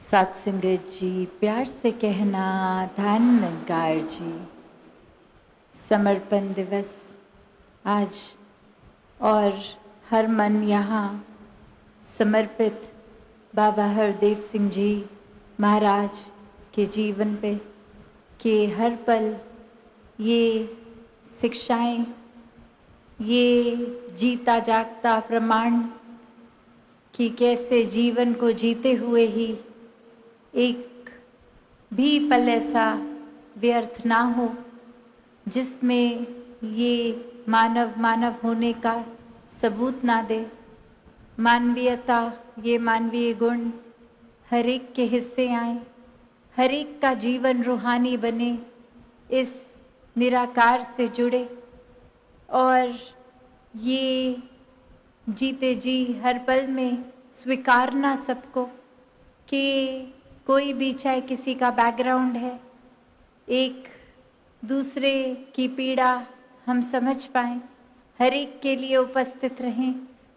सत्संगत जी, प्यार से कहना धन निरंकार जी। समर्पण दिवस आज और हर मन यहाँ समर्पित बाबा हरदेव सिंह जी महाराज के जीवन पे कि हर पल ये शिक्षाएं, ये जीता जागता प्रमाण कि कैसे जीवन को जीते हुए ही एक भी पल ऐसा व्यर्थ ना हो जिसमें ये मानव होने का सबूत ना दे। मानवीयता, ये मानवीय गुण हर एक के हिस्से आए, हर एक का जीवन रूहानी बने, इस निराकार से जुड़े और ये जीते जी हर पल में स्वीकारना सबको कि कोई भी, चाहे किसी का बैकग्राउंड है, एक दूसरे की पीड़ा हम समझ पाएं, हर एक के लिए उपस्थित रहें,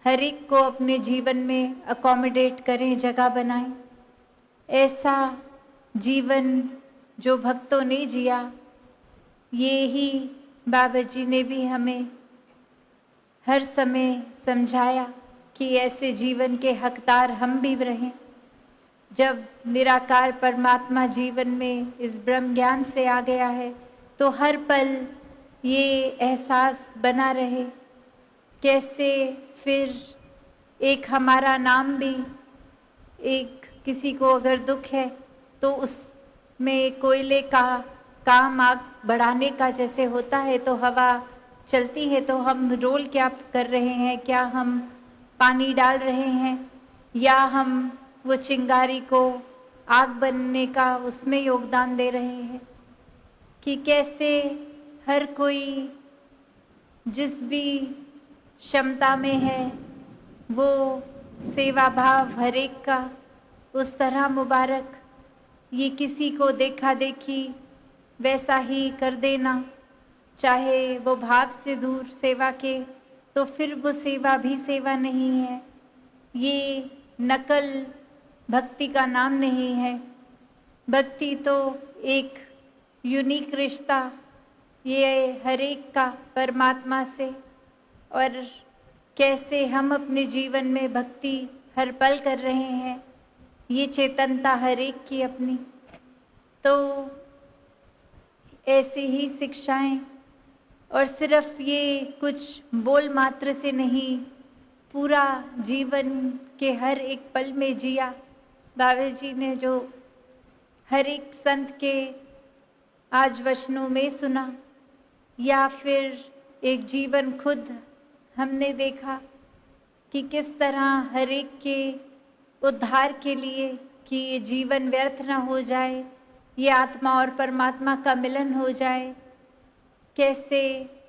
हर एक को अपने जीवन में अकोमोडेट करें, जगह बनाएं। ऐसा जीवन जो भक्तों ने जिया, ये ही बाबा जी ने भी हमें हर समय समझाया कि ऐसे जीवन के हकदार हम भी रहें। जब निराकार परमात्मा जीवन में इस ब्रह्म ज्ञान से आ गया है तो हर पल ये एहसास बना रहे, कैसे फिर एक हमारा नाम भी, एक किसी को अगर दुख है तो उसमें कोयले का काम आग बढ़ाने का जैसे होता है, तो हवा चलती है तो हम रोल क्या कर रहे हैं, क्या हम पानी डाल रहे हैं या हम वो चिंगारी को आग बनने का उसमें योगदान दे रहे हैं। कि कैसे हर कोई जिस भी क्षमता में है वो सेवा भाव हर एक का उस तरह मुबारक, ये किसी को देखा देखी वैसा ही कर देना, चाहे वो भाव से दूर सेवा के, तो फिर वो सेवा भी सेवा नहीं है। ये नकल भक्ति का नाम नहीं है। भक्ति तो एक यूनिक रिश्ता, ये हर एक का परमात्मा से, और कैसे हम अपने जीवन में भक्ति हर पल कर रहे हैं, ये चेतनता हर एक की अपनी। तो ऐसी ही शिक्षाएं, और सिर्फ ये कुछ बोल मात्र से नहीं, पूरा जीवन के हर एक पल में जिया। बाबा जी ने जो हर एक संत के आज वचनों में सुना, या फिर एक जीवन खुद हमने देखा कि किस तरह हर एक के उद्धार के लिए, कि ये जीवन व्यर्थ ना हो जाए, ये आत्मा और परमात्मा का मिलन हो जाए, कैसे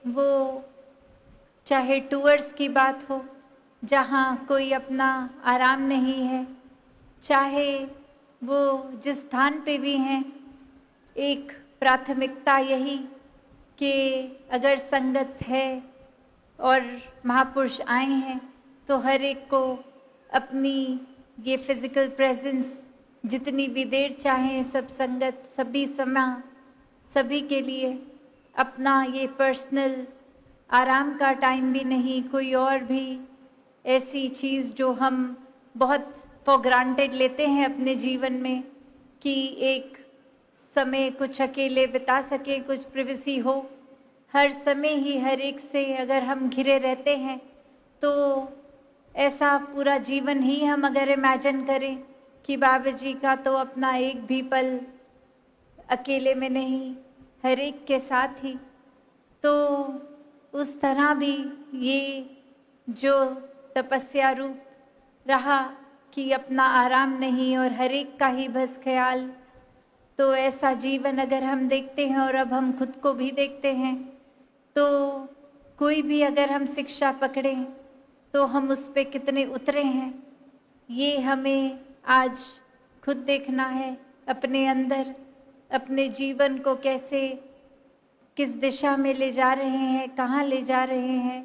वो चाहे टूअर्स की बात हो जहाँ कोई अपना आराम नहीं है, चाहे वो जिस स्थान पे भी हैं, एक प्राथमिकता यही कि अगर संगत है और महापुरुष आए हैं तो हर एक को अपनी ये फिजिकल प्रेजेंस जितनी भी देर चाहे, सब संगत सभी समय सभी के लिए अपना ये पर्सनल आराम का टाइम भी नहीं, कोई और भी ऐसी चीज़ जो हम बहुत फॉर ग्रांटेड लेते हैं अपने जीवन में, कि एक समय कुछ अकेले बिता सके, कुछ प्रिवेसी हो। हर समय ही हर एक से अगर हम घिरे रहते हैं तो ऐसा पूरा जीवन ही हम अगर इमेजिन करें कि बाबा जी का तो अपना एक भी पल अकेले में नहीं, हर एक के साथ ही, तो उस तरह भी ये जो तपस्या रूप रहा कि अपना आराम नहीं और हर एक का ही बस ख्याल, तो ऐसा जीवन अगर हम देखते हैं और अब हम खुद को भी देखते हैं, तो कोई भी अगर हम शिक्षा पकड़ें तो हम उस पे कितने उतरे हैं, ये हमें आज खुद देखना है अपने अंदर, अपने जीवन को कैसे किस दिशा में ले जा रहे हैं, कहाँ ले जा रहे हैं,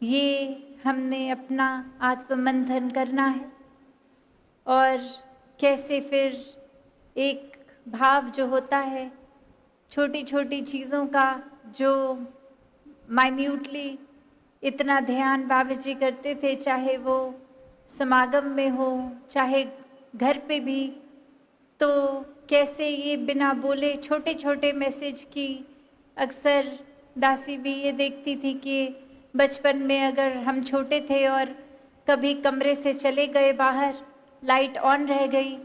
ये हमने अपना आत्ममंथन करना है। और कैसे फिर एक भाव जो होता है छोटी छोटी चीज़ों का, जो माइन्यूटली इतना ध्यान बाबा जी करते थे, चाहे वो समागम में हो चाहे घर पे भी, तो कैसे ये बिना बोले छोटे छोटे मैसेज की अक्सर दासी भी ये देखती थी कि बचपन में अगर हम छोटे थे और कभी कमरे से चले गए बाहर, लाइट ऑन रह गई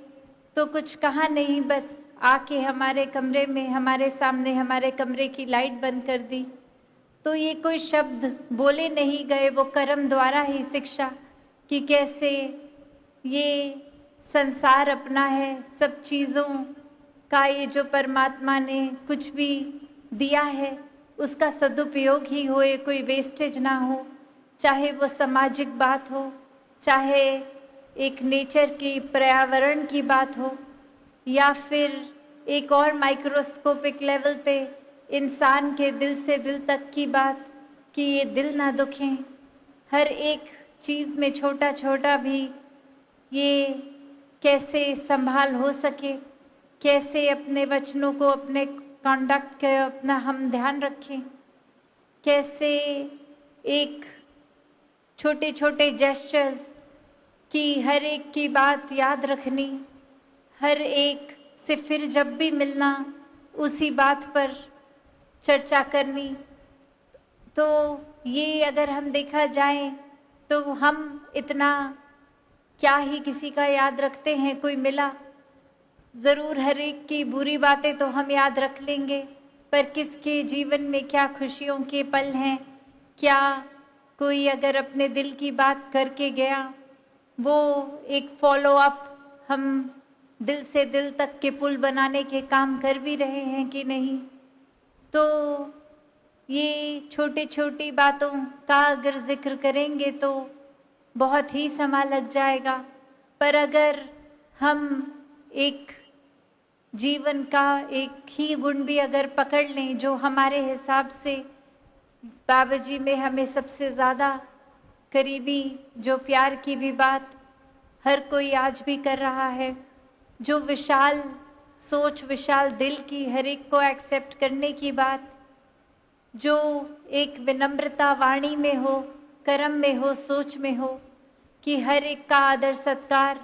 तो कुछ कहा नहीं, बस आके हमारे कमरे में हमारे सामने हमारे कमरे की लाइट बंद कर दी। तो ये कोई शब्द बोले नहीं गए, वो कर्म द्वारा ही शिक्षा कि कैसे ये संसार अपना है, सब चीज़ों का ये जो परमात्मा ने कुछ भी दिया है उसका सदुपयोग ही होए, कोई वेस्टेज ना हो, चाहे वो सामाजिक बात हो, चाहे एक नेचर की पर्यावरण की बात हो, या फिर एक और माइक्रोस्कोपिक लेवल पे इंसान के दिल से दिल तक की बात कि ये दिल ना दुखें। हर एक चीज़ में छोटा छोटा भी ये कैसे संभाल हो सके, कैसे अपने वचनों को, अपने कॉन्डक्ट का अपना हम ध्यान रखें, कैसे एक छोटे छोटे जेस्चर्स की हर एक की बात याद रखनी, हर एक से फिर जब भी मिलना उसी बात पर चर्चा करनी। तो ये अगर हम देखा जाए तो हम इतना क्या ही किसी का याद रखते हैं, कोई मिला ज़रूर हर एक की बुरी बातें तो हम याद रख लेंगे, पर किसके जीवन में क्या खुशियों के पल हैं, क्या कोई अगर अपने दिल की बात करके गया, वो एक फॉलो अप हम दिल से दिल तक के पुल बनाने के काम कर भी रहे हैं कि नहीं। तो ये छोटी छोटी बातों का अगर जिक्र करेंगे तो बहुत ही समय लग जाएगा, पर अगर हम एक जीवन का एक ही गुण भी अगर पकड़ लें जो हमारे हिसाब से बाबा जी में हमें सबसे ज़्यादा करीबी, जो प्यार की भी बात हर कोई आज भी कर रहा है, जो विशाल सोच विशाल दिल की हर एक को एक्सेप्ट करने की बात, जो एक विनम्रता वाणी में हो, कर्म में हो, सोच में हो, कि हर एक का आदर सत्कार,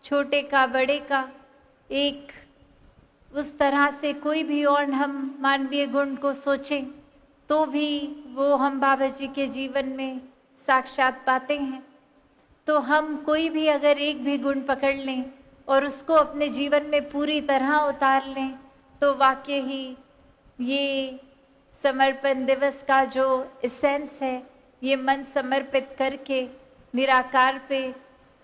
छोटे का बड़े का, एक उस तरह से कोई भी और हम मानवीय गुण को सोचें तो भी वो हम बाबा जी के जीवन में साक्षात पाते हैं। तो हम कोई भी अगर एक भी गुण पकड़ लें और उसको अपने जीवन में पूरी तरह उतार लें तो वाकई ही ये समर्पण दिवस का जो एसेंस है, ये मन समर्पित करके निराकार पे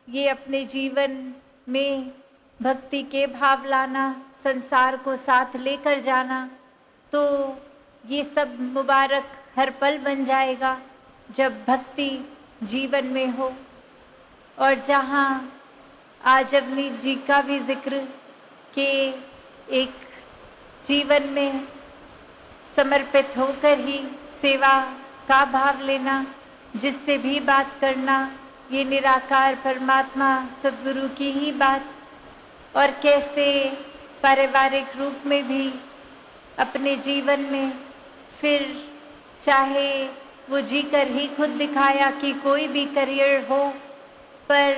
ये अपने जीवन में भक्ति के भाव लाना, संसार को साथ लेकर जाना, तो ये सब मुबारक हर पल बन जाएगा जब भक्ति जीवन में हो। और जहाँ आज अवनीत जी का भी जिक्र कि एक जीवन में समर्पित होकर ही सेवा का भाव लेना, जिससे भी बात करना, ये निराकार परमात्मा सद्गुरु की ही बात, और कैसे पारिवारिक रूप में भी अपने जीवन में फिर चाहे वो जीकर ही खुद दिखाया कि कोई भी करियर हो, पर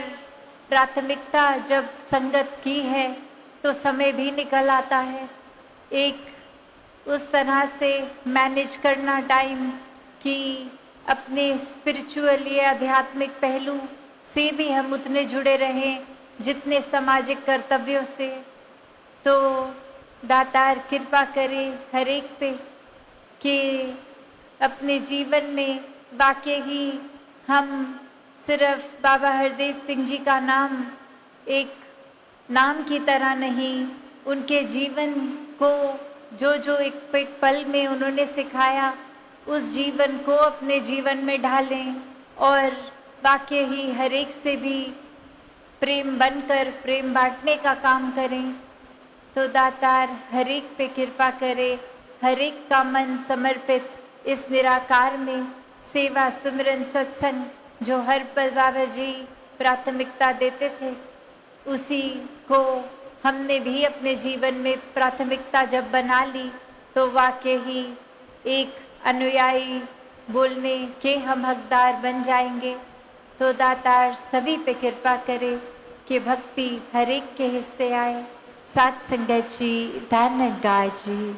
प्राथमिकता जब संगत की है तो समय भी निकल आता है। एक उस तरह से मैनेज करना टाइम कि अपने स्पिरिचुअल या आध्यात्मिक पहलू से भी हम उतने जुड़े रहें जितने सामाजिक कर्तव्यों से। तो दातार कृपा करे हर एक पे कि अपने जीवन में वाकई ही हम सिर्फ बाबा हरदेव सिंह जी का नाम एक नाम की तरह नहीं, उनके जीवन को जो जो एक पल में उन्होंने सिखाया उस जीवन को अपने जीवन में ढालें और वाकई ही हर एक से भी प्रेम बनकर प्रेम बांटने का काम करें। तो दातार हर एक पे कृपा करे, हर एक का मन समर्पित इस निराकार में सेवा सिमरन सत्संग जो हर पल बाबा जी प्राथमिकता देते थे, उसी को हमने भी अपने जीवन में प्राथमिकता जब बना ली तो वाकई ही एक अनुयायी बोलने के हम हकदार बन जाएंगे। तो दातार सभी पे कृपा करे कि भक्ति हर एक के हिस्से आए। साथ संगत जी, धन गाय जी।